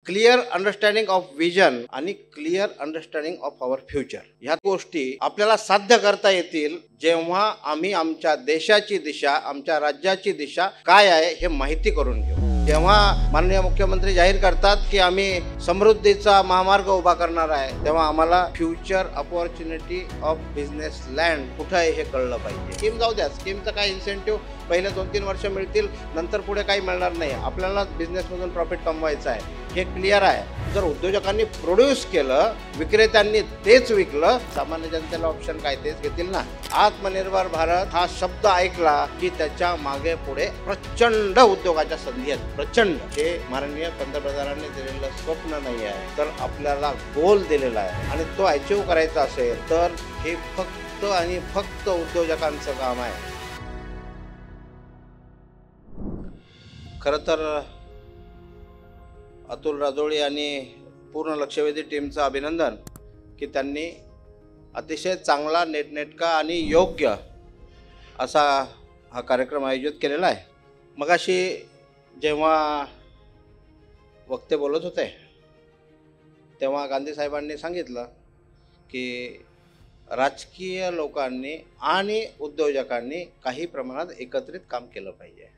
Clear understanding of vision आणि clear understanding of our future ह्या गोष्टी आपल्याला साध्य करता येतील जेव्हा आम्ही आमच्या देशाची दिशा, आमच्या राज्याची दिशा काय आहे हे माहिती करून घेऊ। जेव्हा माननीय मुख्यमंत्री जाहीर करतात की आम्ही समृद्धीचा महामार्ग उभा करणार आहे, तेव्हा आम्हाला future opportunity of business land कुठं आहे हे कळलं पाहिजे। स्कीम जाऊ द्या, स्कीमचं काय इन्सेंटिव्ह पहिले 2-3 वर्ष मिळतील, नंतर पुढे काही मिळणार नाही। आपल्याला बिझनेसमधून प्रॉफिट कमवायचं आहे हे क्लिअर आहे। जर उद्योजकांनी प्रोड्यूस केलं, विक्रेत्यांनी तेच विकलं, सामान्य जनतेला ऑप्शन काय तेच घेतील ना। आत्मनिर्भर भारत हा शब्द ऐकला की त्याच्या मागे पुढे प्रचंड उद्योगाच्या संधी आहेत, प्रचंड। हे माननीय पंतप्रधानांनी दिलेलं स्वप्न नाही आहे, तर आपल्याला गोल दिलेला आहे आणि तो अचीव करायचा असेल तर हे फक्त आणि फक्त उद्योजकांचं काम आहे। खरं तर अतुल राजोळी आणि पूर्ण लक्षवेधी टीमचं अभिनंदन की त्यांनी अतिशय चांगला, नेटनेटका आणि योग्य असा हा कार्यक्रम आयोजित केलेला आहे। मगाशी जेव्हा वक्ते बोलत होते तेव्हा गांधी साहेबांनी सांगितलं की राजकीय लोकांनी आणि उद्योजकांनी काही प्रमाणात एकत्रित काम केलं पाहिजे।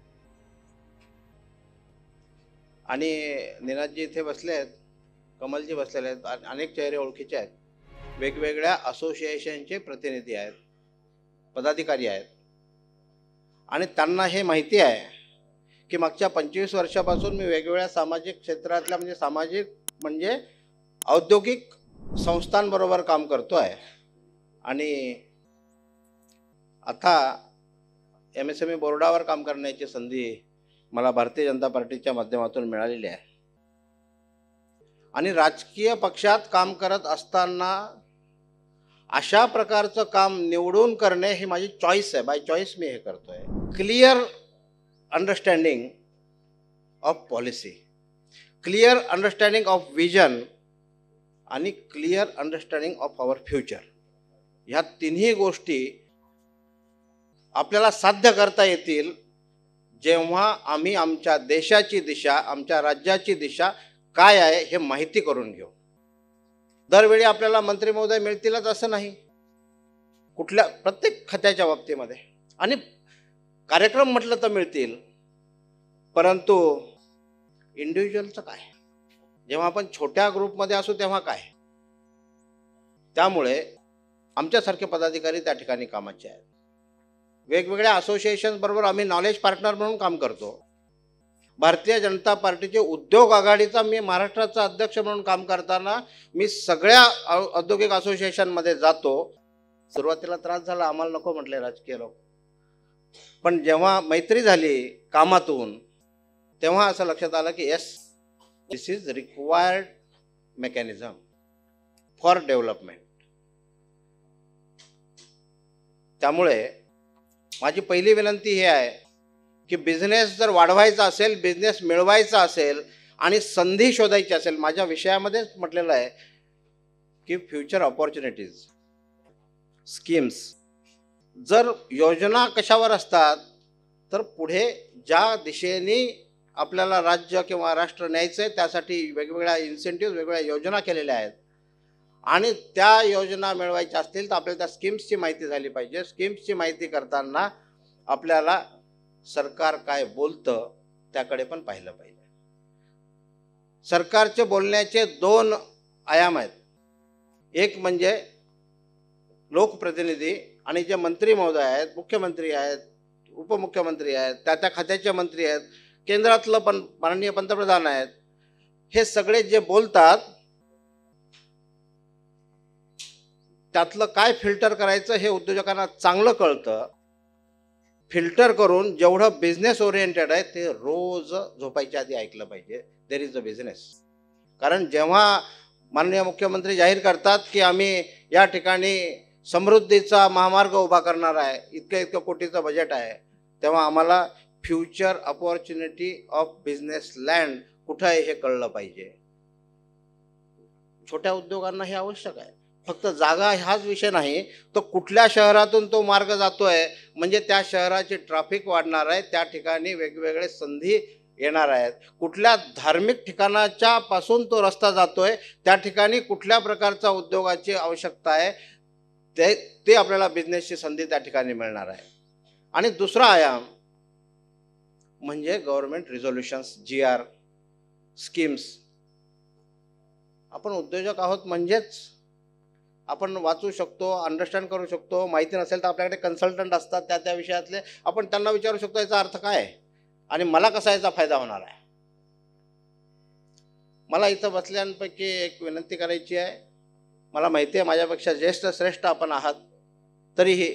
आणि निनादजी इथे बसले आहेत, कमलजी बसलेले आहेत, अनेक चेहरे ओळखीचे आहेत, वेगवेगळ्या असोसिएशनचे प्रतिनिधी आहेत, पदाधिकारी आहेत आणि त्यांना हे माहिती आहे की मागच्या 25 वर्षापासून मी वेगवेगळ्या सामाजिक क्षेत्रातल्या म्हणजे औद्योगिक संस्थांबरोबर काम करतो आहे आणि आता MSME बोर्डावर काम करण्याची संधी मला भारतीय जनता पार्टीच्या माध्यमातून मिळालेली आहे। आणि राजकीय पक्षात काम करत असताना अशा प्रकारचं काम निवडून करणे ही माझी चॉईस आहे, बाय चॉईस मी हे करतोय। Clear understanding of policy, clear understanding of vision आणि clear understanding of our future ह्या तिन्ही गोष्टी आपल्याला साध्य करता येतील जेव्हा आम्ही आमच्या देशाची दिशा, आमच्या राज्याची दिशा काय आहे हे माहिती करून घेऊ। दरवेळी आपल्याला मंत्री महोदय मिळतीलच असं नाही, कुठल्या प्रत्येक खात्याच्या बाबतीमध्ये, आणि कार्यक्रम म्हटलं तर मिळतील, परंतु इंडिव्हिज्युअलचं काय, जेव्हा आपण छोट्या ग्रुपमध्ये असू तेव्हा काय। त्यामुळे आमच्यासारखे पदाधिकारी त्या ठिकाणी कामाचे आहेत। वेगवेगळ्या असोसिएशन बरोबर आम्ही नॉलेज पार्टनर म्हणून काम करतो। भारतीय जनता पार्टीचे उद्योग आघाडीचा मी महाराष्ट्राचा अध्यक्ष म्हणून काम करताना मी सगळ्या औद्योगिक असोसिएशनमध्ये जातो। सुरुवातीला त्रास झाला, आम्हाला नको म्हटले राजकीय लोक, पण जेव्हा मैत्री झाली कामातून तेव्हा असं लक्षात आलं की yes, this is required mechanism for development. त्यामुळे माझी पहिली विनंती ही आहे की बिझनेस जर वाढवायचा असेल, बिझनेस मिळवायचा असेल आणि संधी शोधायची असेल, माझ्या विषयामध्येच म्हटलेलं आहे की फ्युचर अपॉर्च्युनिटीज, स्कीम्स, जर योजना कशावर असतात तर पुढे ज्या दिशेने आपल्याला राज्य किंवा राष्ट्र न्यायचं आहे त्यासाठी वेगवेगळ्या इन्सेंटिव्ह, वेगवेगळ्या योजना केलेल्या आहेत आणि त्या योजना मिळवायच्या असतील तर आपल्याला त्या स्कीम्सची माहिती झाली पाहिजे। स्कीम्सची माहिती करताना आपल्याला सरकार काय बोलतं त्याकडे पण पाहिलं पाहिजे। सरकारचे बोलण्याचे 2 आयाम आहेत, एक म्हणजे लोकप्रतिनिधी आणि जे मंत्री महोदय आहेत, मुख्यमंत्री आहेत, उपमुख्यमंत्री आहेत, त्या खात्याचे मंत्री आहेत, केंद्रातलं पण माननीय पंतप्रधान आहेत, हे सगळे जे बोलतात त्यातलं काय फिल्टर करायचं हे उद्योजकांना चांगलं कळतं। फिल्टर करून जेवढं बिझनेस ओरिएंटेड आहे ते रोज झोपायच्या आधी ऐकलं पाहिजे, देर इज अ बिझनेस। कारण जेव्हा माननीय मुख्यमंत्री जाहीर करतात की आम्ही या ठिकाणी समृद्धीचा महामार्ग उभा करणार आहे, इतकं कोटीचं बजेट आहे, तेव्हा आम्हाला future opportunity of business land कुठं आहे हे कळलं पाहिजे। छोट्या उद्योगांना हे आवश्यक आहे। फक्त जागा हाच विषय नाही, तो कुठल्या शहरातून तो मार्ग जातोय म्हणजे त्या शहराची ट्रॅफिक वाढणार आहे, त्या ठिकाणी वेगवेगळे संधी येणार आहेत, कुठल्या धार्मिक ठिकाणाच्या पासून तो रस्ता जातोय, त्या ठिकाणी कुठल्या प्रकारचा उद्योगाची आवश्यकता आहे, ते आपल्याला बिझनेसची संधी त्या ठिकाणी मिळणार आहे. आणि दुसरा आयाम म्हणजे गव्हर्नमेंट रिझोल्युशन्स, GR स्कीम्स. आपण उद्योजक आहोत म्हणजेच आपण वाचू शकतो, अंडरस्टँड करू शकतो. माहिती नसेल तर आपल्याकडे कन्सल्टंट असतात, त्या विषयातले आपण त्यांना विचारू शकतो याचा अर्थ काय आहे आणि मला कसा याचा फायदा होणार आहे. मला इथं बसल्यांपैकी एक विनंती करायची आहे. मला माहिती आहे माझ्यापेक्षा ज्येष्ठ श्रेष्ठ आपण आहात, तरीही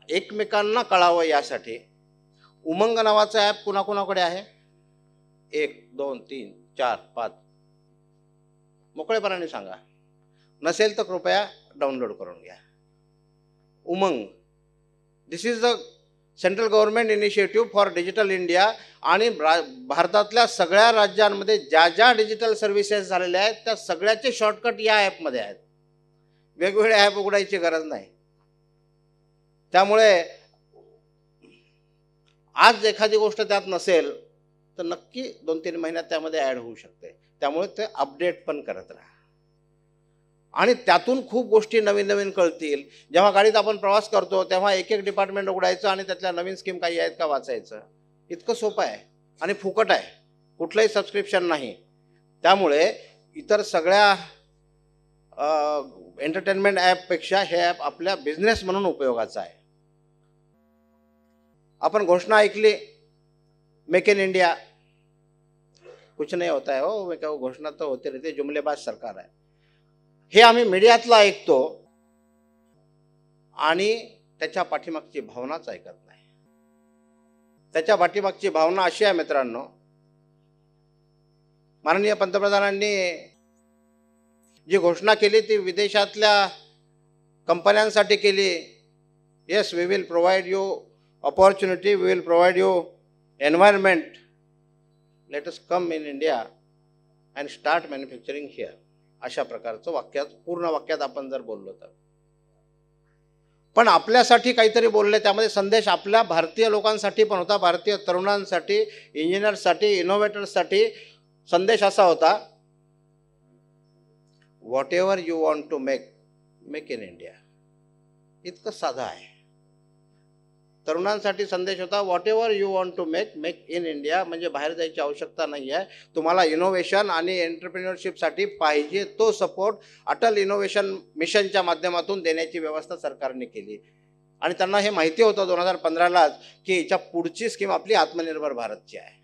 एकमेकांना कळावं यासाठी उमंग नावाचं ॲप कुणाकुणाकडे आहे? 1 2 3 4 5 मोकळेपणाने सांगा. नसेल तर कृपया डाउनलोड करून घ्या. Umang, this is the central government initiative for digital India. आणि भारतातल्या सगळ्या राज्यांमध्ये ज्या ज्या डिजिटल सर्व्हिसेस झालेल्या आहेत त्या सगळ्याचे शॉर्टकट या ॲपमध्ये आहेत. वेगवेगळे ॲप उघडायची गरज नाही. त्यामुळे आज एखादी गोष्ट त्यात नसेल तर नक्की 2-3 महिन्यात त्यामध्ये ॲड होऊ शकते. त्यामुळे ते अपडेट पण करत राहा आणि त्यातून खूप गोष्टी नवीन नवीन कळतील. जेव्हा गाडीत आपण प्रवास करतो तेव्हा एक एक डिपार्टमेंट उघडायचं आणि त्यातल्या नवीन स्कीम काही आहेत का वाचायचं. इतकं सोपं आहे आणि फुकट आहे, कुठलंही सबस्क्रिप्शन नाही. त्यामुळे इतर सगळ्या एंटरटेनमेंट ॲपपेक्षा हे ॲप आपल्या बिझनेस म्हणून उपयोगाचं आहे. आपण घोषणा ऐकली, मेक इन इंडिया. कुछ नहीं होता है हो, मैं कहूँ घोषणा तो होती रहती, जुमलेबाज सरकार आहे. हे आम्ही मीडियातला ऐकतो आणि त्याच्या पाठीमागची भावनाच ऐकत नाही. त्याच्या पाठीमागची भावना अशी आहे मित्रांनो, माननीय पंतप्रधानांनी जी घोषणा केली ती विदेशातल्या कंपन्यांसाठी केली. Yes, we will provide you opportunity, we will provide you environment, let us come in India and start manufacturing here. अशा प्रकारचं वाक्यात, पूर्ण वाक्यात आपण जर बोललो तर. पण आपल्यासाठी काहीतरी बोलले, त्यामध्ये संदेश आपल्या भारतीय लोकांसाठी पण होता, भारतीय तरुणांसाठी, इंजिनियर्ससाठी, इनोव्हेटर्ससाठी. संदेश असा होता, whatever you want to make, make in India. इतकं साधं आहे. तरुणांसाठी संदेश होता, whatever you want to make, make in India. म्हणजे बाहेर जायची आवश्यकता नाही आहे. तुम्हाला इनोव्हेशन आणि एंटरप्रेन्योरशिपसाठी पाहिजे तो सपोर्ट अटल इनोव्हेशन मिशनच्या माध्यमातून देण्याची व्यवस्था सरकारने केली. आणि त्यांना हे माहिती होतं 2015लाच की याच्या पुढची स्कीम आपली आत्मनिर्भर भारतची आहे.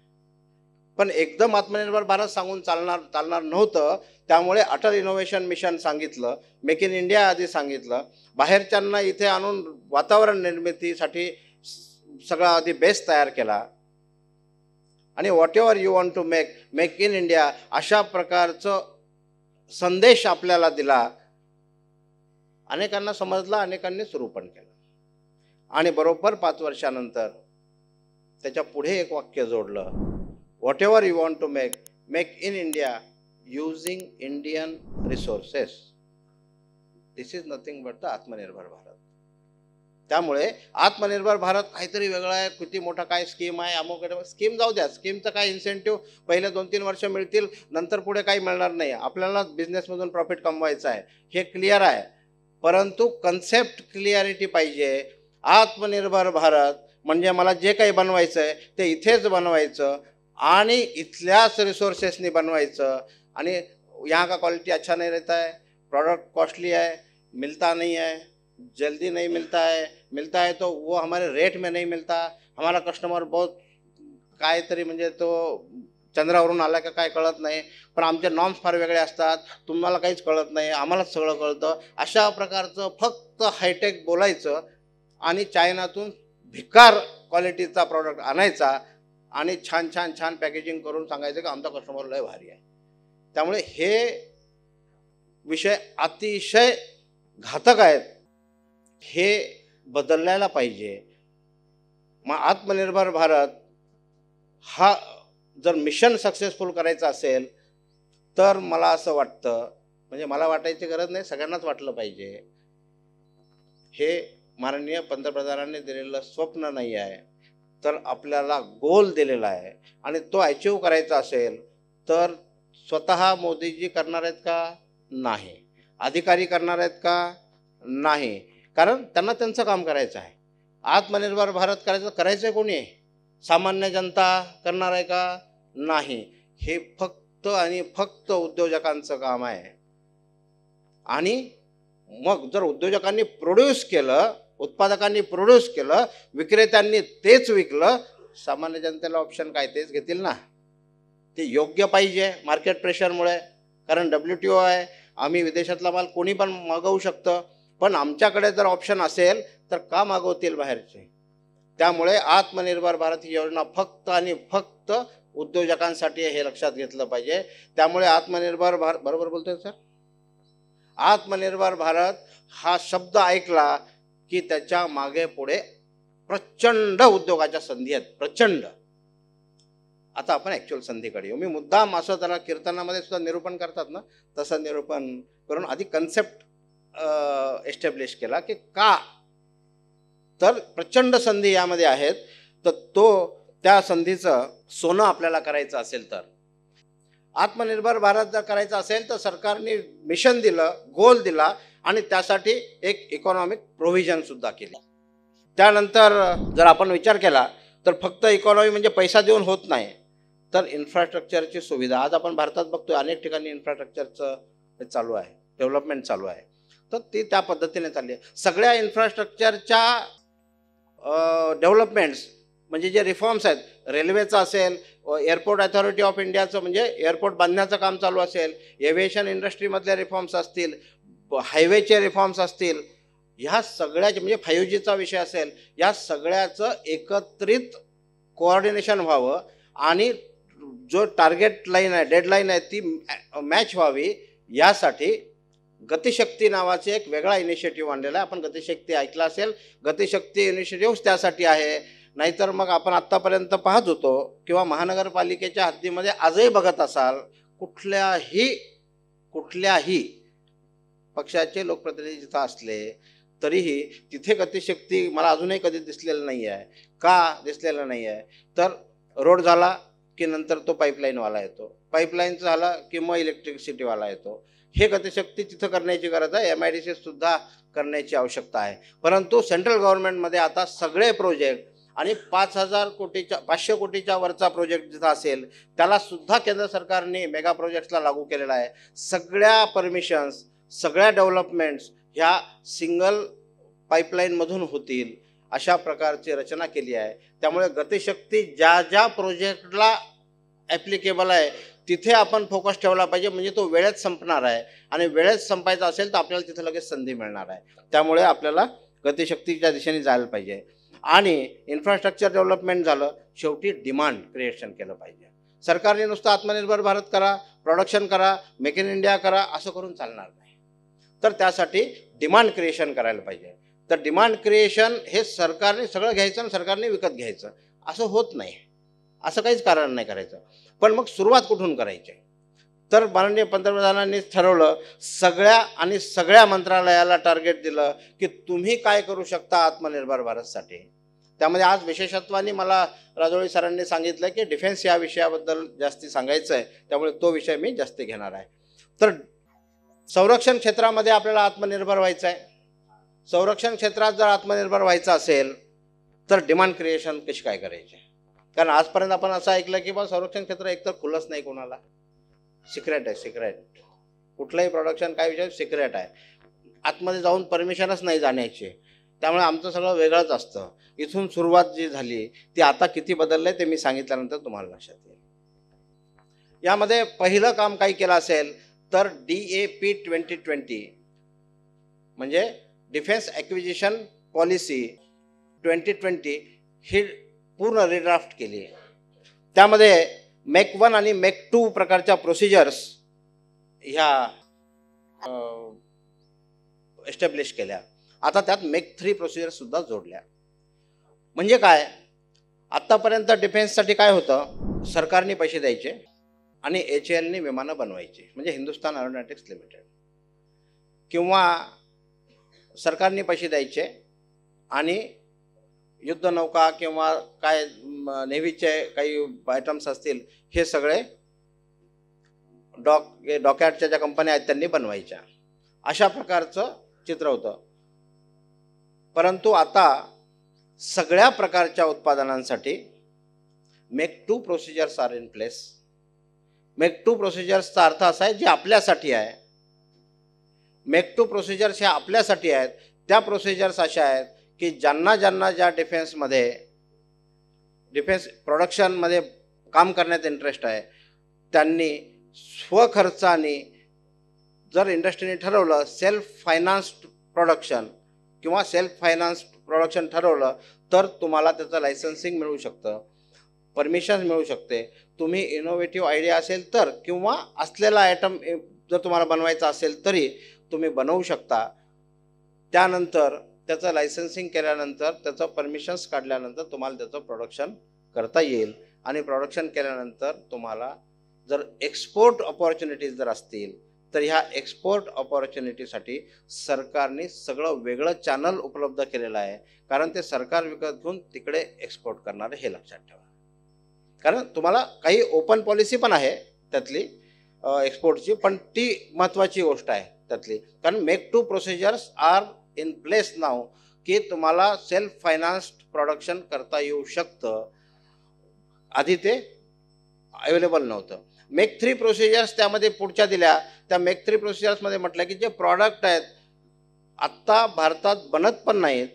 पण एकदम आत्मनिर्भर भारत सांगून चालणार नव्हतं. त्यामुळे अटल इनोव्हेशन मिशन सांगितलं, मेक इन इंडिया आधी सांगितलं, बाहेरच्यांना इथे आणून वातावरण निर्मितीसाठी सगळा आधी बेस तयार केला आणि whatever you want to make, make in India अशा प्रकारचं संदेश आपल्याला दिला. अनेकांना समजला, अनेकांनी सुरू पण केलं. आणि बरोबर 5 वर्षानंतर त्याच्या पुढे एक वाक्य जोडलं, whatever you want to make, make in India using Indian resources. This is nothing but the Aatmanirbhar Bharat. त्यामुळे आत्मनिर्भर भारत काहीतरी वेगळं आहे, किती मोठा काय स्कीम आहे, अमुक स्कीम जाऊ द्या. स्कीमचं काय इन्सेंटिव्ह पहिले 2-3 वर्ष मिळतील, नंतर पुढे काही मिळणार नाही. आपल्याला बिझनेसमधून प्रॉफिट कमवायचं आहे, हे क्लिअर आहे. परंतु कन्सेप्ट क्लिअरिटी पाहिजे. आत्मनिर्भर भारत म्हणजे मला जे काही बनवायचं आहे ते इथेच बनवायचं आणि इथल्याच रिसोर्सेसनी बनवायचं. आणि यहाँ का क्वालिटी अच्छा नहीं रहता है, प्रोडक्ट कॉस्टली है, मिलता नहीं है, जल्दी नहीं मिलता है तो वो हमारे रेट में नहीं मिलता. हमारा कस्टमर बहुत काहीतरी म्हणजे तो चंद्रावरून आला का काय कळत नाही, पण आमचे नॉर्म्स फार वेगळे असतात, तुम्हाला काहीच कळत नाही, आम्हालाच सगळं कळतं. अशा प्रकारचं फक्त हायटेक बोलायचं आणि चायनातून भिकार क्वालिटीचा प्रॉडक्ट आणायचा आणि छान छान छान पॅकेजिंग करून सांगायचं की आमचा कस्टमर लय भारी आहे. त्यामुळे हे विषय अतिशय घातक आहेत. हे बदलायला पाहिजे. मग आत्मनिर्भर भारत हा जर मिशन सक्सेसफुल करायचं असेल तर मला असं वाटतं, म्हणजे मला वाटायची गरज नाही, सगळ्यांनाच वाटलं पाहिजे, हे माननीय पंतप्रधानांनी दिलेलं स्वप्न नाही आहे, तर आपल्याला गोल दिलेला आहे आणि तो अचीव करायचा असेल तर स्वतः मोदीजी करणार आहेत का? नाही. अधिकारी करणार आहेत का? नाही. कारण त्यांना त्यांचं काम करायचं आहे. आत्मनिर्भर भारत करायचं आहे कोणी? सामान्य जनता करणार आहे का? नाही. हे फक्त आणि फक्त उद्योजकांचं काम आहे. आणि मग जर उद्योजकांनी प्रोड्यूस केलं, उत्पादकांनी प्रोड्यूस केलं, विक्रेत्यांनी तेच विकलं, सामान्य जनतेला ऑप्शन काय? तेच घेतील ना. ते योग्य पाहिजे मार्केट प्रेशरमुळे, कारण WTO आहे, आम्ही विदेशातला माल कोणी पण मागवू शकतं, पण आमच्याकडे जर ऑप्शन असेल तर का मागवतील बाहेरचे? त्यामुळे आत्मनिर्भर भारत ही योजना फक्त आणि फक्त उद्योजकांसाठी हे लक्षात घेतलं पाहिजे. त्यामुळे आत्मनिर्भर भारत, बरोबर बोलतोय सर? आत्मनिर्भर भारत हा शब्द ऐकला की त्याच्या मागे पुढे प्रचंड उद्योगाच्या संधी आहेत, प्रचंड. आता आपण ॲक्च्युअल संधीकडे येऊ. मी मुद्दाम असं त्याला कीर्तनामध्ये सुद्धा निरूपण करतात ना, तसं निरूपण करून आधी कन्सेप्ट एस्टॅब्लिश केला की का, तर प्रचंड संधी यामध्ये आहेत. तर त्या संधीचं सोनं आपल्याला करायचं असेल तर, आत्मनिर्भर भारत जर करायचा असेल तर सरकारने मिशन दिलं, गोल दिला आणि त्यासाठी एक इकॉनॉमिक प्रोव्हिजन सुद्धा केली. त्यानंतर जर आपण विचार केला तर फक्त इकॉनॉमी म्हणजे पैसा देऊन होत नाही, तर इन्फ्रास्ट्रक्चरची सुविधा. आज आपण भारतात बघतोय अनेक ठिकाणी इन्फ्रास्ट्रक्चरचं चालू आहे, डेव्हलपमेंट चालू आहे. तर ती त्या पद्धतीने चालली आहे. सगळ्या इन्फ्रास्ट्रक्चरच्या डेव्हलपमेंट्स म्हणजे जे रिफॉर्म्स आहेत, रेल्वेचं असेल, एअरपोर्ट अथॉरिटी ऑफ इंडियाचं म्हणजे एअरपोर्ट बांधण्याचं काम चालू असेल, एव्हिएशन इंडस्ट्रीमधले रिफॉर्म्स असतील, हायवेचे रिफॉर्म्स असतील, ह्या सगळ्याचे म्हणजे 5Gचा विषय असेल, या सगळ्याचं एकत्रित कोऑर्डिनेशन व्हावं आणि जो टार्गेट लाईन आहे, डेडलाईन आहे, ती मॅच व्हावी, यासाठी गतिशक्ती नावाचे एक वेगळा इनिशिएटिव्ह आणलेला आहे. आपण गतिशक्ती ऐकला असेल. गतिशक्ती इनिशिएटिव्ह त्यासाठी आहे. नाहीतर मग आपण आत्तापर्यंत पाहत होतो किंवा महानगरपालिकेच्या हद्दीमध्ये आजही बघत असाल, कुठल्याही पक्षाचे लोकप्रतिनिधी जिथं असले तरीही तिथे गतिशक्ती मला अजूनही कधी दिसलेलं नाही आहे. का दिसलेलं नाही आहे? तर रोड झाला की नंतर तो पाईपलाईनवाला येतो, पाईपलाईनचं झाला की मग इलेक्ट्रिसिटीवाला येतो. हे गतिशक्ती तिथं करण्याची गरज आहे. MIDC सुद्धा करण्याची आवश्यकता आहे. परंतु सेंट्रल गव्हर्नमेंटमध्ये आता सगळे प्रोजेक्ट आणि 500 कोटीच्या वरचा प्रोजेक्ट जिथं असेल त्याला सुद्धा केंद्र सरकारने मेगा प्रोजेक्ट्सला लागू केलेला आहे. सगळ्या परमिशन्स, सगळ्या डेव्हलपमेंट्स ह्या सिंगल पाईपलाईनमधून होतील अशा प्रकारची रचना केली आहे. त्यामुळे गतिशक्ती ज्या ज्या प्रोजेक्टला ॲप्लिकेबल आहे तिथे आपण फोकस ठेवला पाहिजे, म्हणजे तो वेळेत संपणार आहे आणि वेळेत संपायचा असेल तर आपल्याला तिथे लगेच संधी मिळणार आहे. त्यामुळे आपल्याला गतिशक्तीच्या दिशेने जायला पाहिजे. आणि इन्फ्रास्ट्रक्चर डेव्हलपमेंट झालं, शेवटी डिमांड क्रिएशन केलं पाहिजे. सरकारने नुसतं आत्मनिर्भर भारत करा, प्रोडक्शन करा, मेक इन इंडिया करा असं करून चालणार नाही. तर त्यासाठी डिमांड क्रिएशन करायला पाहिजे. तर डिमांड क्रिएशन हे सरकारने सगळं घ्यायचं आणि सरकारने विकत घ्यायचं असं होत नाही. असं काहीच कारण नाही करायचं. पण मग सुरुवात कुठून करायची? तर माननीय पंतप्रधानांनी ठरवलं, सगळ्या मंत्रालयाला टार्गेट दिलं की तुम्ही काय करू शकता आत्मनिर्भर भारतसाठी. त्यामध्ये आज विशेषत्वाने मला राजोळी सरांनी सांगितलं की डिफेन्स या विषयाबद्दल जास्ती सांगायचं आहे, त्यामुळे तो विषय मी जास्त घेणार आहे. तर संरक्षण क्षेत्रामध्ये आपल्याला आत्मनिर्भर व्हायचं आहे. संरक्षण क्षेत्रात जर आत्मनिर्भर व्हायचं असेल तर डिमांड क्रिएशन कशी काय करायची? कारण आजपर्यंत आपण असं ऐकलं की बा संरक्षण क्षेत्र एकतर खुलंच नाही कोणाला, सिक्रेट आहे, सिक्रेट. कुठलंही प्रोडक्शन काय विषय सिक्रेट आहे, आतमध्ये जाऊन परमिशनच नाही जाण्याची. त्यामुळे आमचं सगळं वेगळंच असतं. इथून सुरुवात जी झाली ती आता किती बदललं आहे ते मी सांगितल्यानंतर तुम्हाला लक्षात येईल. यामध्ये पहिलं काम काही केलं असेल तर DAP 2020 म्हणजे डिफेन्स ॲक्विजिशन पॉलिसी 2020 ही पूर्ण रिड्राफ्ट केली. त्यामध्ये MEC 1 आणि MEC 2 प्रकारच्या प्रोसिजर्स ह्या एस्टॅब्लिश केल्या. आता त्यात MEC 3 प्रोसिजर्स सुद्धा जोडल्या. म्हणजे काय, आत्तापर्यंत डिफेन्ससाठी काय होतं, सरकारने पैसे द्यायचे आणि HALने विमानं बनवायची, म्हणजे हिंदुस्तान एरोनॉटिक्स लिमिटेड, किंवा सरकारने पैसे द्यायचे आणि युद्धनौका किंवा काय नेव्हीचे काही आयटम्स असतील हे सगळे डॉकयार्डच्या ज्या कंपन्या आहेत त्यांनी बनवायच्या, अशा प्रकारचं चित्र होतं. परंतु आता सगळ्या प्रकारच्या उत्पादनांसाठी make to procedures are in place. Make to प्रोसिजर्सचा अर्थ असा आहे जे आपल्यासाठी आहे. मेक टू प्रोसिजर्स ह्या आपल्यासाठी आहेत. त्या प्रोसिजर्स अशा आहेत की ज्यांना ज्या डिफेन्स प्रोडक्शनमध्ये काम करण्यात इंटरेस्ट आहे त्यांनी स्वखर्चाने, जर इंडस्ट्रीने ठरवलं सेल्फ फायनान्स्ड प्रोडक्शन किंवा सेल्फ फायनान्स्ड प्रोडक्शन ठरवलं तर तुम्हाला त्याचं लायसन्सिंग मिळू शकतं, परमिशन मिळू शकते. तुम्ही इनोव्हेटिव्ह आयडिया असेल तर किंवा असलेला आयटम जर तुम्हाला बनवायचा असेल तरी तुम्ही बनवू शकता. त्यानंतर त्याचं लायसन्सिंग केल्यानंतर, त्याचं परमिशन्स काढल्यानंतर तुम्हाला त्याचं प्रोडक्शन करता येईल. आणि प्रोडक्शन केल्यानंतर तुम्हाला जर एक्सपोर्ट ऑपॉर्च्युनिटीज जर असतील तर ह्या एक्सपोर्ट ऑपॉर्च्युनिटीसाठी सरकारने सगळं वेगळं चॅनल उपलब्ध केलेलं आहे. कारण ते सरकार विकत घेऊन तिकडे एक्सपोर्ट करणार आहे, हे लक्षात ठेवा. कारण तुम्हाला काही ओपन पॉलिसी पण आहे त्यातली एक्सपोर्टची, पण ती महत्त्वाची गोष्ट आहे त्यातली. कारण make to procedures are in place नाव, की तुम्हाला सेल्फ फायनान्स्ड प्रोडक्शन करता येऊ शकतं. आधी ते अवेलेबल नव्हतं. मेक थ्री प्रोसिजर्स त्यामध्ये पुढच्या दिल्या. त्या मेक थ्री प्रोसिजर्समध्ये म्हटलं की जे प्रॉडक्ट आहेत आत्ता भारतात बनत पण नाहीत,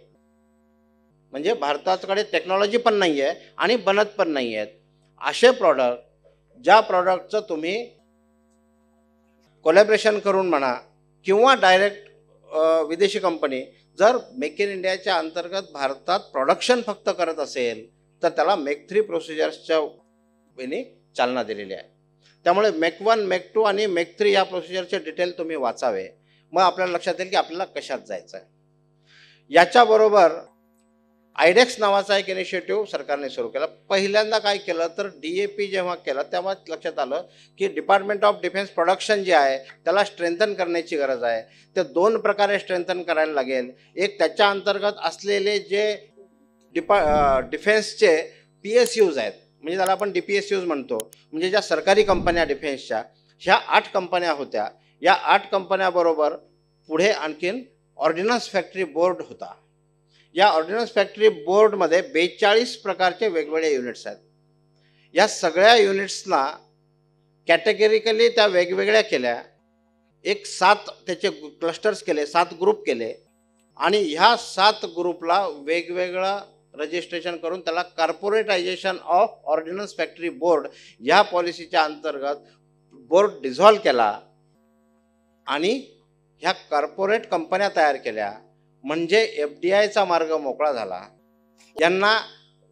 म्हणजे भारताकडे टेक्नॉलॉजी पण नाही आहे आणि बनत पण नाही आहेत, असे प्रॉडक्ट, ज्या प्रॉडक्टचं तुम्ही कोलॅबरेशन करून म्हणा किंवा डायरेक्ट विदेशी कंपनी जर मेक इन इंडियाच्या अंतर्गत भारतात प्रोडक्शन फक्त करत असेल तर त्याला मेक थ्री प्रोसिजर्सच्या वेळी चालना दिलेली आहे. त्यामुळे मेक वन, मेक टू आणि मेक थ्री या प्रोसिजरचे डिटेल तुम्ही वाचावे, मग आपल्याला लक्षात येईल की आपल्याला कशात जायचं आहे. याच्याबरोबर आयडेक्स नावाचा एक इनिशिएटिव्ह सरकारने सुरू केला. पहिल्यांदा काय केलं तर DAP जेव्हा केलं तेव्हा लक्षात आलं की डिपार्टमेंट ऑफ डिफेन्स प्रोडक्शन जे आहे त्याला स्ट्रेंथन करण्याची गरज आहे. ते दोन प्रकारे स्ट्रेंथन करायला लागेल. एक त्याच्या अंतर्गत असलेले जे डिफेन्सचे PSUs आहेत, म्हणजे त्याला आपण DPSUs म्हणतो, म्हणजे ज्या सरकारी कंपन्या डिफेन्सच्या, ह्या 8 कंपन्या होत्या. या 8 कंपन्याबरोबर पुढे आणखीन ऑर्डिनन्स फॅक्टरी बोर्ड होता. या ऑर्डिनन्स फॅक्टरी बोर्डमध्ये 42 प्रकारचे वेगवेगळे युनिट्स आहेत. या सगळ्या युनिट्सना कॅटेगरिकली त्या वेगवेगळ्या केल्या. एक 7 त्याचे क्लस्टर्स केले, 7 ग्रुप केले आणि ह्या 7 ग्रुपला वेगवेगळं रजिस्ट्रेशन करून त्याला कॉर्पोरेटायझेशन ऑफ ऑर्डिनन्स फॅक्टरी बोर्ड ह्या पॉलिसीच्या अंतर्गत बोर्ड डिझॉल्व केला आणि ह्या कॉर्पोरेट कंपन्या तयार केल्या. म्हणजे FDIचा मार्ग मोकळा झाला. यांना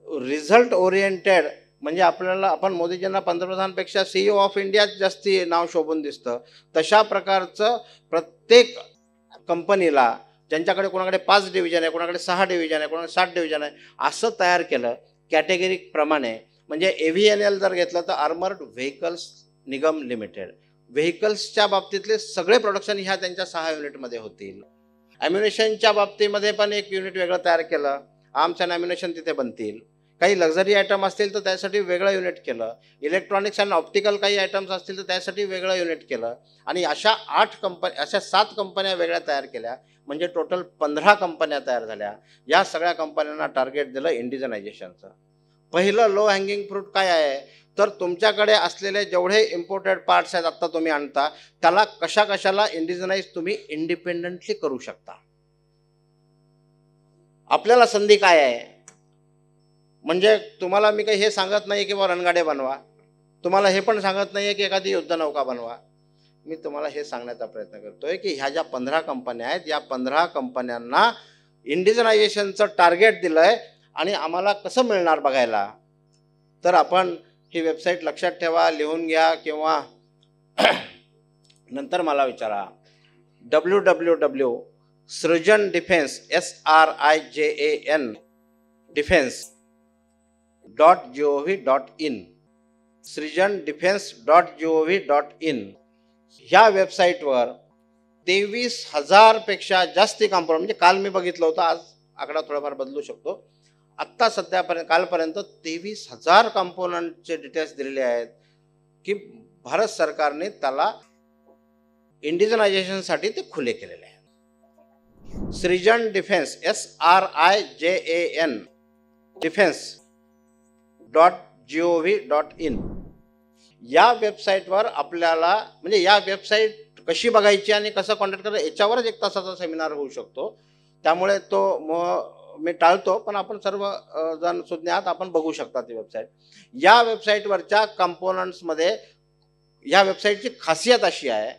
रिझल्ट ओरिएंटेड, म्हणजे आपण मोदीजींना पंतप्रधानपेक्षा CEO ऑफ इंडिया जास्ती नाव शोभून दिसतं, तशा प्रकारचं प्रत्येक कंपनीला, ज्यांच्याकडे कोणाकडे 5 डिव्हिजन आहे, कोणाकडे 6 डिव्हिजन आहे, कोणाकडे 7 डिव्हिजन आहे, असं तयार केलं कॅटेगरी प्रमाणे. म्हणजे AVNL जर घेतलं तर आर्मर्ड व्हेकल्स निगम लिमिटेड, व्हेकल्सच्या बाबतीतले सगळे प्रोडक्शन ह्या त्यांच्या 6 युनिटमध्ये होतील. ॲम्युनेशनच्या बाबतीमध्ये पण एक युनिट वेगळं तयार केलं, आर्म्स अँड ॲम्युनेशन तिथे बनतील. काही लक्झरी आयटम असतील तर त्यासाठी वेगळं युनिट केलं. इलेक्ट्रॉनिक्स अँड ऑप्टिकल काही आयटम्स असतील तर त्यासाठी वेगळं युनिट केलं. आणि अशा 7 कंपन्या वेगळ्या तयार केल्या. म्हणजे टोटल 15 कंपन्या तयार झाल्या. या सगळ्या कंपन्यांना टार्गेट दिलं इंडिजनायझेशनचं. पहिलं लो हँगिंग फ्रूट काय आहे तर तुमच्याकडे असलेले जेवढे इम्पोर्टेड पार्ट्स आहेत आत्ता तुम्ही आणता, त्याला कशाला इंडिजनाइज तुम्ही इंडिपेंडेंटली करू शकता. आपल्याला संधी काय आहे, म्हणजे तुम्हाला मी काही हे सांगत नाही की बा रणगाडे बनवा, तुम्हाला हे पण सांगत नाही की एखादी युद्धनौका बनवा. मी तुम्हाला हे सांगण्याचा प्रयत्न करतोय की ह्या ज्या 15 कंपन्या आहेत, या 15 कंपन्यांना इंडिजनायझेशनचं टार्गेट दिलंय. आणि आम्हाला कसं मिळणार बघायला, तर आपण ही वेबसाईट लक्षात ठेवा, लिहून घ्या किंवा नंतर मला विचारा. www.सृजन डिफेन्स SRIJAN defense.gov.in सृजनडिफेन्स.gov.in ह्या वेबसाईटवर 23,000 पेक्षा जास्ती कंपन्या, म्हणजे काल मी बघितलं होतं, आज आकडा थोडाफार बदलू शकतो, आत्ता सध्यापर्यंत कालपर्यंत 23,000 कंपोनंटचे डिटेल्स दिलेले आहेत की भारत सरकारने त्याला इंडिजनायझेशनसाठी ते खुले केलेले आहे. सृजन डिफेन्स SRIJAN defense.gov.in या वेबसाईटवर आपल्याला म्हणजे या वेबसाईट कशी बघायची आणि कसं कॉन्टॅक्ट करायचं याच्यावरच 1 तासाचा सेमिनार होऊ शकतो. त्यामुळे तो मी टाळतो, पण आपण सर्व जण सुज्ञ आहात, आपण बघू शकता ती वेबसाईट. या वेबसाईटवरच्या कंपोनंट्समध्ये या वेबसाईटची खासियत अशी आहे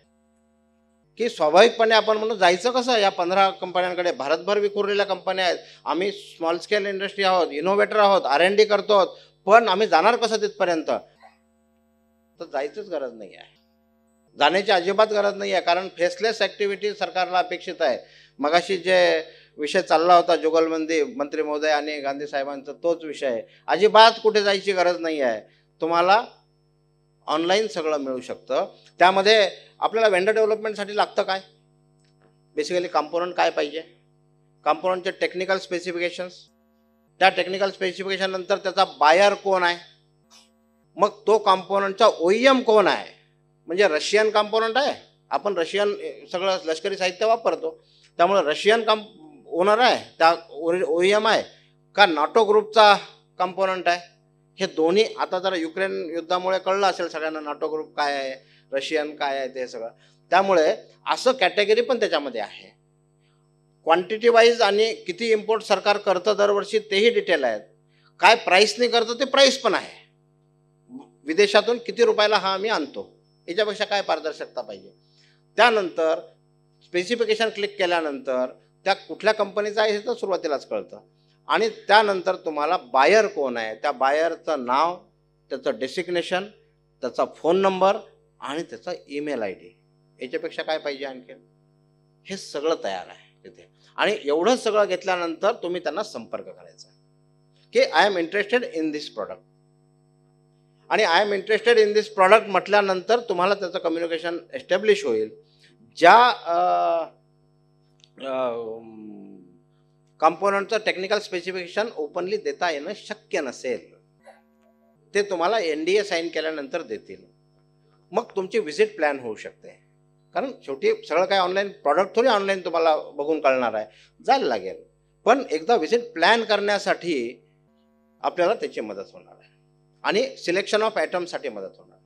की स्वाभाविकपणे आपण म्हणून जायचं कसं, या 15 कंपन्यांकडे भारतभर विखुरलेल्या कंपन्या आहेत, आम्ही स्मॉल स्केल इंडस्ट्री आहोत, इनोव्हेटर आहोत, R&D करतो, पण आम्ही जाणार कसं तिथपर्यंत? तर जायचंच गरज नाही आहे, जाण्याची अजिबात गरज नाही आहे, कारण फेसलेस ॲक्टिव्हिटी सरकारला अपेक्षित आहे. मगाशी जे विषय चालला होता जुगलबंदी मंत्री महोदय आणि गांधी साहेबांचा, तोच विषय आहे. अजिबात कुठे जायची गरज नाही आहे, तुम्हाला ऑनलाईन सगळं मिळू शकतं. त्यामध्ये आपल्याला वेंडर डेव्हलपमेंटसाठी लागतं काय? बेसिकली कंपोनंट काय पाहिजे, कंपोनंटचे टेक्निकल स्पेसिफिकेशन्स, त्या टेक्निकल स्पेसिफिकेशन नंतर त्याचा बायर कोण आहे, मग तो कंपोनंटचा OEM कोण आहे. म्हणजे रशियन कंपोनंट आहे, आपण रशियन सगळं लष्करी साहित्य वापरतो, त्यामुळे रशियन ओनर आहे, त्या OEM आहे का नाटो ग्रुपचा कंपोनंट आहे. हे दोन्ही आता जरा युक्रेन युद्धामुळे कळलं असेल सगळ्यांना, नाटो ग्रुप काय आहे, रशियन काय आहे ते सगळं. त्यामुळे असं कॅटेगरी पण त्याच्यामध्ये आहे. क्वांटिटी वाईज आणि किती इम्पोर्ट सरकार करतं दरवर्षी तेही डिटेल आहेत. काय प्राईसने करतं ते प्राईस पण आहे. विदेशातून किती रुपयाला हा आम्ही आणतो, याच्यापेक्षा काय पारदर्शकता पाहिजे. त्यानंतर स्पेसिफिकेशन क्लिक केल्यानंतर त्या कुठल्या कंपनीचं आहे हे तर सुरुवातीलाच कळतं. आणि त्यानंतर तुम्हाला बायर कोण आहे, त्या बायरचं नाव, त्याचं डेसिग्नेशन, त्याचा फोन नंबर आणि त्याचा ईमेल ID, याच्यापेक्षा काय पाहिजे आणखी? हे सगळं तयार आहे तिथे. आणि एवढं सगळं घेतल्यानंतर तुम्ही त्यांना संपर्क करायचा की I am interested in this product. आणि I am interested in this product म्हटल्यानंतर तुम्हाला त्याचं कम्युनिकेशन एस्टॅब्लिश होईल. ज्या कंपोनंटचं टेक्निकल स्पेसिफिकेशन ओपनली देता येणं शक्य नसेल, ते तुम्हाला NDA साईन केल्यानंतर देतील. मग तुमची व्हिजिट प्लॅन होऊ शकते, कारण शेवटी सगळं काय ऑनलाईन प्रॉडक्ट थोडी ऑनलाईन तुम्हाला बघून कळणार आहे, जायला लागेल. पण एकदा व्हिजिट प्लॅन करण्यासाठी आपल्याला त्याची मदत होणार आहे आणि सिलेक्शन ऑफ आयटमसाठी मदत होणार.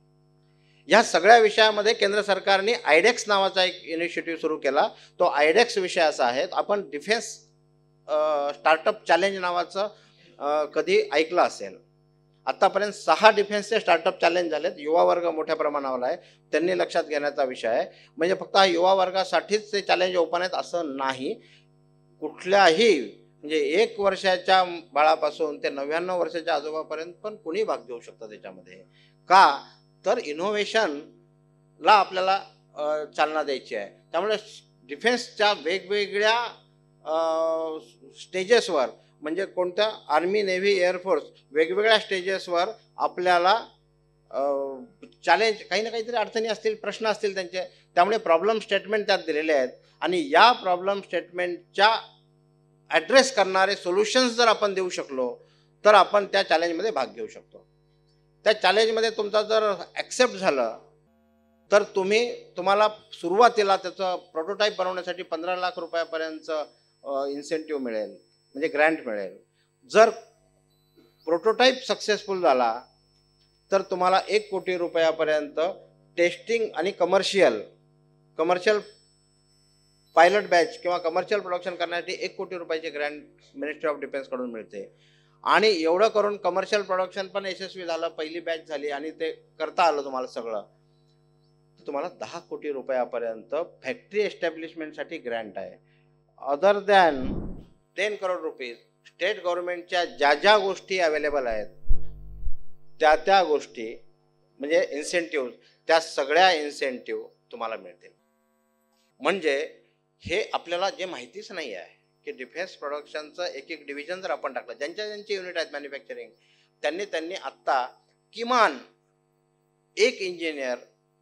ह्या सगळ्या विषयामध्ये केंद्र सरकारने आयडेक्स नावाचा एक इनिशिएटिव्ह सुरू केला. तो आयडेक्स विषय असा आहे, आपण डिफेन्स स्टार्टअप चॅलेंज नावाचं कधी ऐकलं असेल. आत्तापर्यंत 6 डिफेन्सचे स्टार्टअप चॅलेंज झालेत. युवा वर्ग मोठ्या प्रमाणावर आहे, त्यांनी लक्षात घेण्याचा विषय आहे. म्हणजे फक्त हा युवा वर्गासाठीच ते चॅलेंज ओपन आहेत असं नाही, कुठल्याही म्हणजे 1 वर्षाच्या बाळापासून ते 99 वर्षाच्या आजोबापर्यंत पण कुणी भाग घेऊ शकतं त्याच्यामध्ये. का तर इनोव्हेशनला आपल्याला चालना द्यायची आहे. त्यामुळे डिफेन्सच्या वेगवेगळ्या स्टेजेसवर, म्हणजे कोणत्या आर्मी, नेव्ही, एअरफोर्स, वेगवेगळ्या स्टेजेसवर आपल्याला चॅलेंज, काही ना काहीतरी अडचणी असतील, प्रश्न असतील त्यांचे. त्यामुळे प्रॉब्लेम स्टेटमेंट त्यात दिलेले आहेत आणि या प्रॉब्लेम स्टेटमेंटच्या ॲड्रेस करणारे सोल्युशन्स जर आपण देऊ शकलो तर आपण त्या चॅलेंजमध्ये भाग घेऊ शकतो. त्या चॅलेंजमध्ये तुमचा जर ॲक्सेप्ट झालं तर तुम्हाला सुरुवातीला त्याचं प्रोटोटाईप बनवण्यासाठी 15 लाख रुपयापर्यंतचं इन्सेंटिव्ह मिळेल, म्हणजे ग्रँट मिळेल. जर प्रोटोटाईप सक्सेसफुल झाला तर तुम्हाला 1 कोटी रुपयापर्यंत टेस्टिंग आणि कमर्शियल पायलट बॅच किंवा कमर्शियल प्रोडक्शन करण्यासाठी 1 कोटी रुपयाची ग्रँट मिनिस्ट्री ऑफ डिफेन्सकडून मिळते. आणि एवढं करून कमर्शियल प्रोडक्शन पण यशस्वी झालं, पहिली बॅच झाली आणि ते करता आलं तुम्हाला सगळं, तर तुम्हाला 10 कोटी रुपयापर्यंत फॅक्टरी एस्टॅब्लिशमेंटसाठी ग्रँट आहे. Other than 10 crore rupees state गव्हर्नमेंटच्या ज्या गोष्टी अवेलेबल आहेत त्या गोष्टी म्हणजे इन्सेंटिव्ह, त्या सगळ्या इन्सेंटिव्ह तुम्हाला मिळतील. म्हणजे हे आपल्याला जे माहितीच नाही आहे की डिफेन्स प्रोडक्शनचं एक डिव्हिजन जर आपण टाकलं, ज्यांचे युनिट आहेत मॅन्युफॅक्चरिंग, त्यांनी आत्ता किमान 1 इंजिनियर,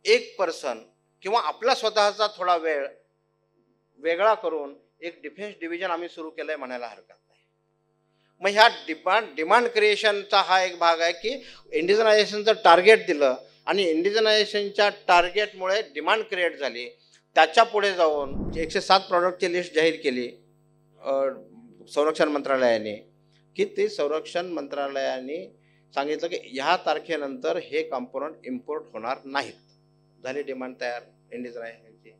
1 पर्सन किंवा आपला स्वतःचा थोडा वेळ वेगळा करून एक डिफेन्स डिव्हिजन आम्ही सुरू केलंय म्हणायला हरकत नाही. मग ह्या डिमांड क्रिएशनचा हा एक भाग आहे की इंडिजनायझेशनचं टार्गेट दिलं आणि इंडिजनायझेशनच्या टार्गेटमुळे डिमांड क्रिएट झाली. त्याच्या पुढे जाऊन 107 प्रॉडक्टची लिस्ट जाहीर केली संरक्षण मंत्रालयाने, की ते संरक्षण मंत्रालयाने सांगितलं की ह्या तारखेनंतर हे कॉम्पोनंट इम्पोर्ट होणार नाहीत. झाली डिमांड तयार इंडिजनायझेशनची.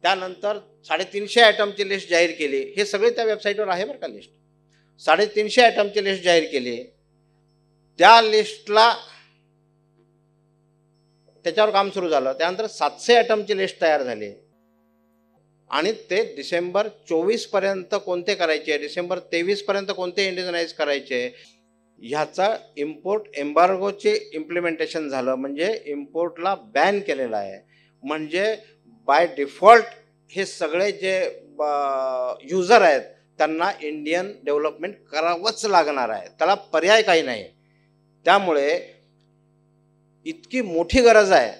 त्यानंतर 350 आयटमची लिस्ट जाहीर केली. हे सगळे त्या वेबसाईटवर आहे बरं का लिस्ट. 350 आयटमची लिस्ट जाहीर केली. त्या लिस्टला त्याच्यावर काम सुरू झालं. त्यानंतर 700 आयटमची लिस्ट तयार झाली आणि ते डिसेंबर 24 पर्यंत कोणते करायचे, डिसेंबर 23 पर्यंत कोणते इंडिजनाइज करायचे, ह्याचा इम्पोर्ट एम्बार्गोचे इम्प्लिमेंटेशन झालं. म्हणजे इम्पोर्टला बॅन केलेलं आहे. म्हणजे बाय डिफॉल्ट हे सगळे जे युजर आहेत त्यांना इंडियन डेव्हलपमेंट करावंच लागणार आहे, त्याला पर्याय काही नाही. त्यामुळे इतकी मोठी गरज आहे.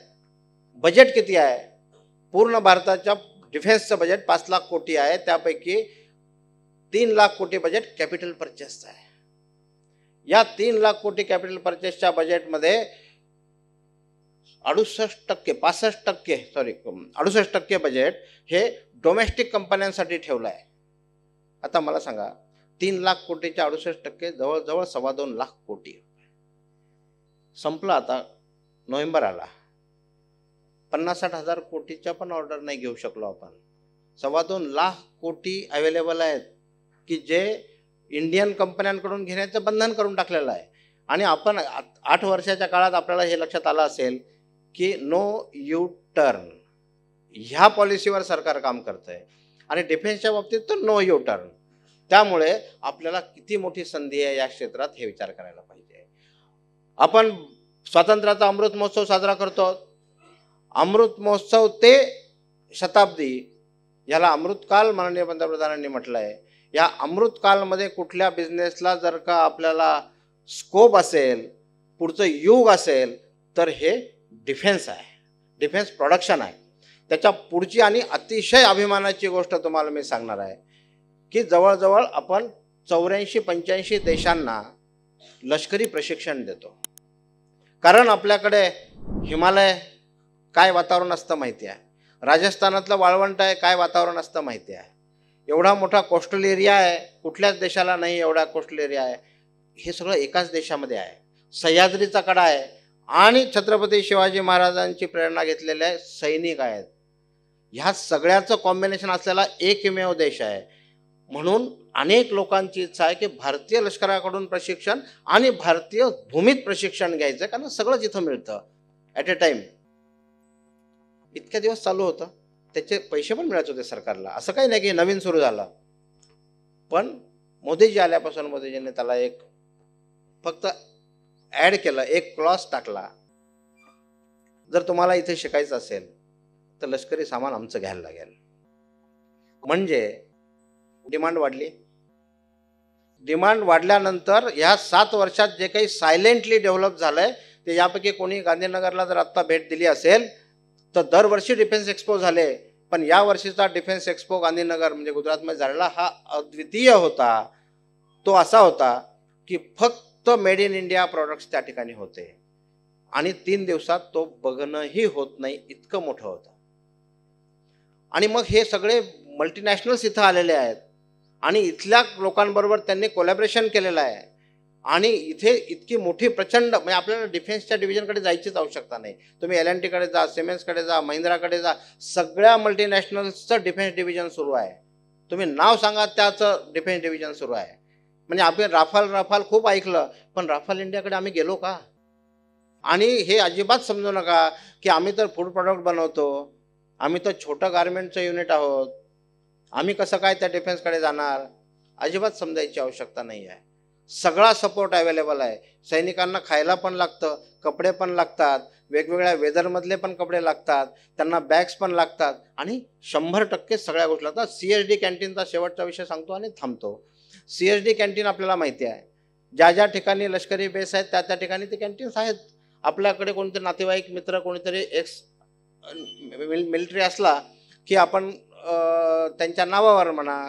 बजेट किती आहे? पूर्ण भारताच्या डिफेन्सचं बजेट 5 लाख कोटी आहे. त्यापैकी 3 लाख कोटी बजेट कॅपिटल परचेसचं आहे. या 3 लाख कोटी कॅपिटल परचेसच्या बजेटमध्ये 68% बजेट हे डोमेस्टिक कंपन्यांसाठी ठेवलं आहे. आता मला सांगा, 3 लाख कोटीच्या 68% जवळजवळ 2.25 लाख कोटी. संपलं. आता नोव्हेंबर आला, 50-60 हजार कोटीच्या पण ऑर्डर नाही घेऊ शकलो आपण. 2.25 लाख कोटी अवेलेबल आहेत की जे इंडियन कंपन्यांकडून घेण्याचं बंधन करून टाकलेलं आहे. आणि आपण 8 वर्षाच्या काळात आपल्याला हे लक्षात आलं असेल की नो यू टर्न ह्या पॉलिसीवर सरकार काम करतं आहे. आणि डिफेन्सच्या बाबतीत तर नो यू टर्न. त्यामुळे आपल्याला किती मोठी संधी आहे या क्षेत्रात हे विचार करायला पाहिजे. आपण स्वातंत्र्याचा अमृत महोत्सव साजरा करतो. अमृत महोत्सव ते शताब्दी याला अमृतकाल माननीय पंतप्रधानांनी म्हटलं आहे. या अमृतकालमध्ये कुठल्या बिझनेसला जर का आपल्याला स्कोप असेल, पुढचं युग असेल, तर हे डिफेन्स आहे, डिफेन्स प्रोडक्शन आहे. त्याच्या पुढची आणि अतिशय अभिमानाची गोष्ट तुम्हाला मी सांगणार आहे की जवळजवळ आपण 84-85 देशांना लष्करी प्रशिक्षण देतो. कारण आपल्याकडे हिमालय काय वातावरण असतं माहिती आहे, राजस्थानातलं वाळवंट आहे काय वातावरण असतं माहिती आहे, एवढा मोठा कोस्टल एरिया आहे, कुठल्याच देशाला नाही एवढा कोस्टल एरिया आहे. हे सगळं एकाच देशामध्ये आहे. सह्याद्रीचा कडा आहे आणि छत्रपती शिवाजी महाराजांची प्रेरणा घेतलेले सैनिक आहेत. ह्या सगळ्याचं कॉम्बिनेशन असलेला एकमेव देश आहे. म्हणून अनेक लोकांची इच्छा आहे की भारतीय लष्कराकडून प्रशिक्षण आणि भारतीय भूमीत प्रशिक्षण घ्यायचं, कारण सगळंच इथं मिळतं ॲट अ टाइम. इतक्या दिवस चालू होतं, त्याचे पैसे पण मिळत होते सरकारला. असं काही नाही की नवीन सुरू झालं. पण मोदीजी आल्यापासून मोदीजींनी त्याला एक फक्त ॲड केलं, एक क्लॉज टाकला, जर तुम्हाला इथे शिकायचं असेल तर लष्करी सामान आमचं घ्यायला लागेल. म्हणजे डिमांड वाढली. डिमांड वाढल्यानंतर ह्या 7 वर्षात जे काही सायलेंटली डेव्हलप झालंय ते, यापैकी कोणी गांधीनगरला जर आत्ता भेट दिली असेल तर दरवर्षी डिफेन्स एक्सपो झाले, पण या वर्षीचा डिफेन्स एक्सपो गांधीनगर म्हणजे गुजरातमध्ये झालेला हा अद्वितीय होता. तो असा होता की फक्त मेड इन इंडिया प्रॉडक्ट्स त्या ठिकाणी होते आणि 3 दिवसात तो बघणंही होत नाही, इतकं मोठं होतं. आणि मग हे सगळे मल्टीनॅशनल्स इथं आलेले आहेत आणि इथल्या लोकांबरोबर त्यांनी कोलॅबरेशन केलेलं आहे. आणि इथे इतकी मोठी प्रचंड, म्हणजे आपल्याला डिफेन्सच्या डिव्हिजनकडे जायचीच आवश्यकता नाही. तुम्ही L&Tकडे जा, सिमेन्सकडे जा, महिंद्राकडे जा, सगळ्या मल्टीनॅशनल्सचं डिफेन्स डिव्हिजन सुरू आहे. तुम्ही नाव सांगा त्याचं डिफेन्स डिव्हिजन सुरू आहे. म्हणजे आपण राफाल खूप ऐकलं, पण राफाल इंडियाकडे आम्ही गेलो का? आणि हे अजिबात समजू नका की आम्ही तर फूड प्रॉडक्ट बनवतो, आम्ही तर छोटं गारमेंटचं युनिट आहोत, आम्ही कसं काय त्या डिफेन्सकडे जाणार. अजिबात समजायची आवश्यकता नाही आहे. सगळा सपोर्ट अवेलेबल आहे. सैनिकांना खायला पण लागतं, कपडे पण लागतात, वेगवेगळ्या वेदरमधले पण कपडे लागतात, त्यांना बॅग्स पण लागतात आणि 100% सगळ्या गोष्टी लागतात. CSD कॅन्टीनचा शेवटचा विषय सांगतो आणि थांबतो. CSD कॅन्टीन आपल्याला माहिती आहे, ज्या ज्या ठिकाणी लष्करी बेस आहेत त्या त्या ठिकाणी ते कॅन्टीन्स आहेत. आपल्याकडे कोणते नातेवाईक मित्र कोणीतरी एक्स मिलिटरी असला की आपण त्यांच्या नावावर म्हणा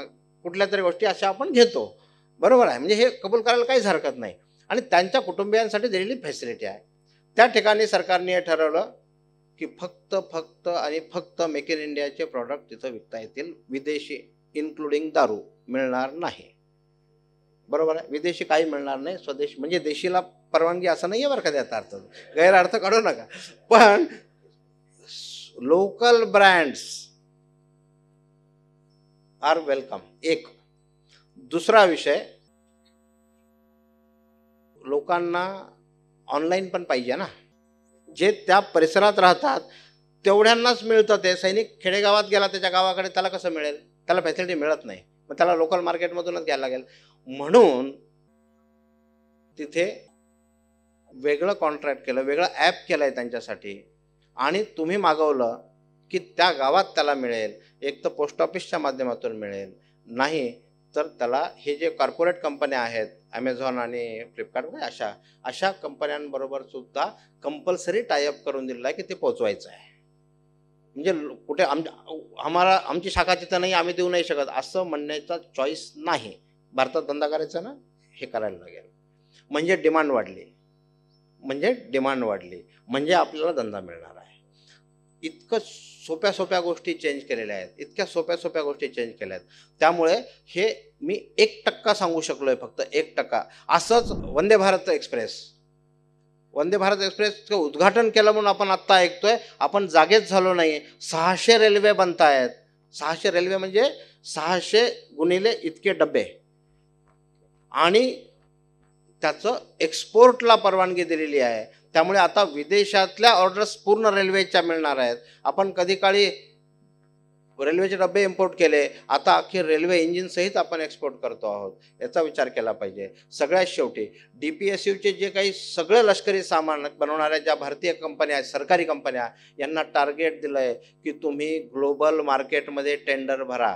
कुठल्या तरी गोष्टी अशा आपण घेतो. बरोबर आहे, म्हणजे हे कबूल करायला काहीच हरकत नाही आणि त्यांच्या कुटुंबियांसाठी दिलेली फॅसिलिटी आहे. त्या ठिकाणी सरकारने हे ठरवलं की फक्त आणि फक्त मेक इन इंडियाचे प्रॉडक्ट तिथं विकता येतील, विदेशी इन्क्लुडिंग दारू मिळणार नाही. बरोबर आहे, विदेशी काही मिळणार नाही, स्वदेश म्हणजे देशीला परवानगी असं नाही आहे बरं का, त्याचा अर्थ गैरअर्थ काढू नका. पण लोकल ब्रँड्स आर वेलकम. एक दुसरा विषय, लोकांना ऑनलाईन पण पाहिजे ना, जे त्या परिसरात राहतात तेवढ्यांनाच मिळतं. ते सैनिक खेडेगावात गेला त्याच्या गावाकडे, त्याला कसं मिळेल? त्याला फॅसिलिटी मिळत नाही, मग त्याला लोकल मार्केटमधूनच घ्यायला लागेल. म्हणून तिथे वेगळं कॉन्ट्रॅक्ट केलं, वेगळं ॲप केलं आहे त्यांच्यासाठी आणि तुम्ही मागवलं की त्या गावात त्याला मिळेल. एक तर पोस्ट ऑफिसच्या माध्यमातून मिळेल, नाही तर त्याला हे जे कॉर्पोरेट कंपन्या आहेत ॲमेझॉन आणि फ्लिपकार्ट अशा कंपन्यांबरोबर सुद्धा कंपल्सरी टायअप करून दिलेला आहे की ते पोचवायचं आहे. म्हणजे कुठे आमची शाखा तिथं नाही, आम्ही देऊ नाही शकत असं म्हणण्याचा चॉईस नाही. भारतात धंदा करायचा ना, हे करायला लागेल. म्हणजे डिमांड वाढली, म्हणजे आपल्याला धंदा मिळणार आहे. इतकं सोप्या गोष्टी चेंज केलेल्या आहेत, इतक्या सोप्या गोष्टी चेंज केल्या आहेत. त्यामुळे हे मी 1% सांगू शकलो आहे, फक्त 1%. असंच वंदे भारत एक्सप्रेसचं उद्घाटन केलं म्हणून आपण आत्ता ऐकतोय, आपण जागेच झालो नाही. 600 रेल्वे बनत आहेत. 600 रेल्वे म्हणजे 600 गुणिले इतके डबे, आणि त्याचं एक्सपोर्टला परवानगी दिलेली आहे. त्यामुळे आता विदेशातल्या ऑर्डर्स पूर्ण रेल्वेच्या मिळणार आहेत. आपण कधी काळी रेल्वेचे डबे इम्पोर्ट केले, आता अखेर रेल्वे इंजिनसहित आपण एक्सपोर्ट करतो आहोत. याचा विचार केला पाहिजे. सगळ्यात शेवटी DPSUचे जे काही सगळं लष्करी सामान बनवणाऱ्या ज्या भारतीय कंपन्या आहेत, सरकारी कंपन्या, यांना टार्गेट दिलं आहे की तुम्ही ग्लोबल मार्केटमध्ये टेंडर भरा,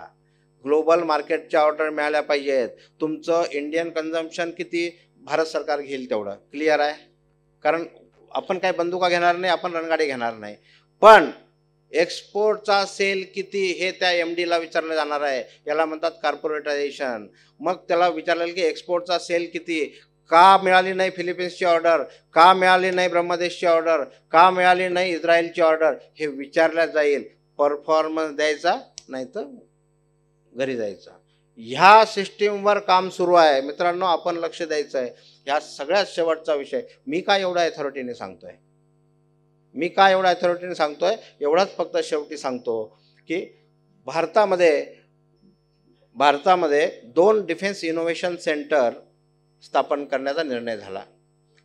ग्लोबल मार्केटच्या ऑर्डर मिळाल्या पाहिजेत. तुमचं इंडियन कन्झम्पशन किती भारत सरकार घेईल तेवढं क्लिअर आहे. कारण आपण काय बंदुका घेणार नाही, आपण रणगाडी घेणार नाही. पण एक्सपोर्टचा सेल किती हे त्या MDला विचारलं जाणार आहे. याला म्हणतात कॉर्पोरेटायझेशन. मग त्याला विचारलं की एक्सपोर्टचा सेल किती, का मिळाली नाही फिलिपिन्सची ऑर्डर, का मिळाली नाही ब्रह्मदेशची ऑर्डर, का मिळाली नाही इस्रायलची ऑर्डर, हे विचारल्या जाईल. परफॉर्मन्स द्यायचा, नाही तर घरी जायचा. ह्या सिस्टीमवर काम सुरू आहे मित्रांनो, आपण लक्ष द्यायचं आहे. ह्या सगळ्यात शेवटचा विषय मी काय एवढ्या अथॉरिटीने सांगतोय, एवढाच फक्त शेवटी सांगतो की भारतामध्ये 2 डिफेन्स इनोव्हेशन सेंटर स्थापन करण्याचा निर्णय झाला.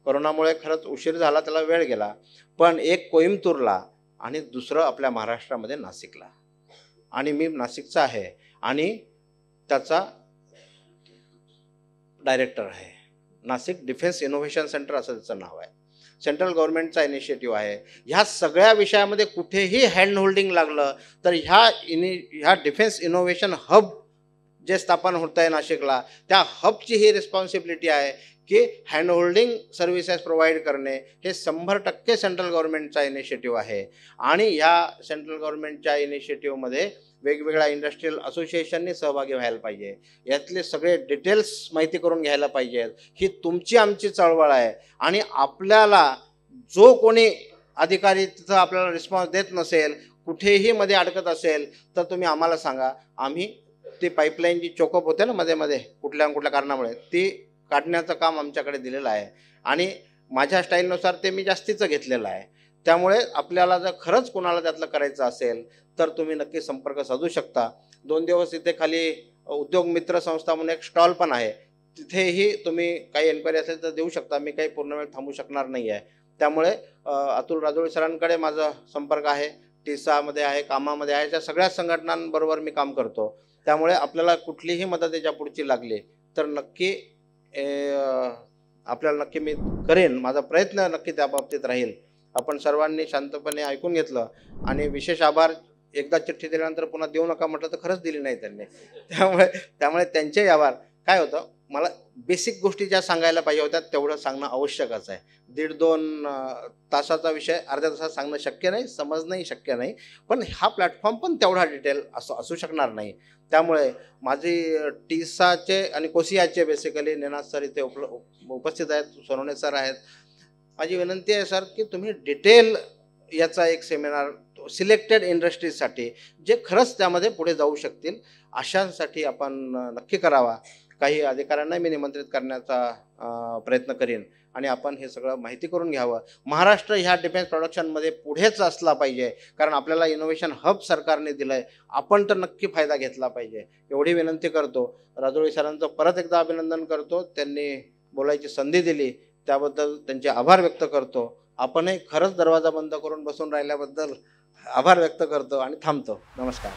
कोरोनामुळे खरंच उशीर झाला, त्याला वेळ गेला. पण एक कोइंबतूरला आणि दुसरं आपल्या महाराष्ट्रामध्ये नाशिकला. आणि मी नाशिकचा आहे आणि त्याचा डायरेक्टर आहे. नाशिक डिफेन्स इनोव्हेशन सेंटर असं त्याचं नाव आहे. सेंट्रल गव्हर्नमेंटचा इनिशिएटिव्ह आहे. ह्या सगळ्या विषयामध्ये कुठेही हँड होल्डिंग लागलं तर ह्या डिफेन्स इनोव्हेशन हब जे स्थापन होत आहे नाशिकला, त्या हबची ही रिस्पॉन्सिबिलिटी आहे की हँड होल्डिंग सर्व्हिसेस प्रोव्हाइड करणे. हे 100% सेंट्रल गव्हर्नमेंटचा इनिशिएटिव्ह आहे. आणि ह्या सेंट्रल गव्हर्नमेंटच्या इनिशिएटिव्हमध्ये वेगवेगळ्या इंडस्ट्रियल असोसिएशननी सहभागी व्हायला पाहिजे. यातले सगळे डिटेल्स माहिती करून घ्यायला पाहिजेत. ही तुमची आमची चळवळ आहे. आणि आपल्याला जो कोणी अधिकारी तिथं आपल्याला रिस्पॉन्स देत नसेल, कुठेही मध्ये अडकत असेल, तर तुम्ही आम्हाला सांगा. आम्ही ती पाईपलाईन जी चोकअप होते ना मध्ये कुठल्या कारणामुळे, ती काढण्याचं काम आमच्याकडे दिलेलं आहे. आणि माझ्या स्टाईलनुसार ते मी जास्तीचं घेतलेलं आहे. त्यामुळे आपल्याला जर खरंच कोणाला त्यातलं करायचं असेल तर तुम्ही नक्की संपर्क साधू शकता. 2 दिवस इथे खाली उद्योग मित्र संस्था म्हणून एक स्टॉल पण आहे, तिथेही तुम्ही काही एन्क्वायरी असेल तर देऊ शकता. मी काही पूर्ण वेळ थांबू शकणार नाही आहे. त्यामुळे अतुल राजोळी सरांकडे माझा संपर्क आहे, टिसामध्ये आहे, कामामध्ये आहे, त्या सगळ्या संघटनांबरोबर मी काम करतो. त्यामुळे आपल्याला कुठलीही मदत याच्या पुढची लागली तर नक्की मी करेन. माझा प्रयत्न नक्की त्या बाबतीत राहील. आपण सर्वांनी शांतपणे ऐकून घेतलं आणि विशेष आभार. एकदा चिठ्ठी दिल्यानंतर पुन्हा देऊ नका म्हटलं तर खरंच दिली नाही त्यांनी. त्यामुळे त्यांचेही आभार. काय होतं, मला बेसिक गोष्टी ज्या सांगायला पाहिजे होत्या तेवढं सांगणं आवश्यकच आहे. 1.5-2 तासाचा विषय अर्ध्या तासात सांगणं शक्य नाही, समजणंही शक्य नाही. पण हा प्लॅटफॉर्म पण तेवढा डिटेल असू शकणार नाही. त्यामुळे माझी टिसाचे आणि कोसियाचे बेसिकली निनाद सर इथे उपस्थित आहेत, सोनवणे सर आहेत. माझी विनंती आहे सर की तुम्ही डिटेल याचा एक सेमिनार सिलेक्टेड इंडस्ट्रीजसाठी जे खरंच त्यामध्ये पुढे जाऊ शकतील अशांसाठी आपण नक्की करावा. काही अधिकाऱ्यांना मी निमंत्रित करण्याचा प्रयत्न करीन आणि आपण हे सगळं माहिती करून घ्यावं. महाराष्ट्र ह्या डिफेन्स प्रोडक्शनमध्ये पुढेच असला पाहिजे, कारण आपल्याला इनोव्हेशन हब सरकारने दिलं आहे. आपण तर नक्की फायदा घेतला पाहिजे एवढी विनंती करतो. राजोळी सरांचं परत एकदा अभिनंदन करतो. त्यांनी बोलायची संधी दिली त्याबद्दल त्यांचे आभार व्यक्त करतो. आपणही खरंच दरवाजा बंद करून बसून राहिल्याबद्दल आभार व्यक्त करतो आणि थांबतो. नमस्कार.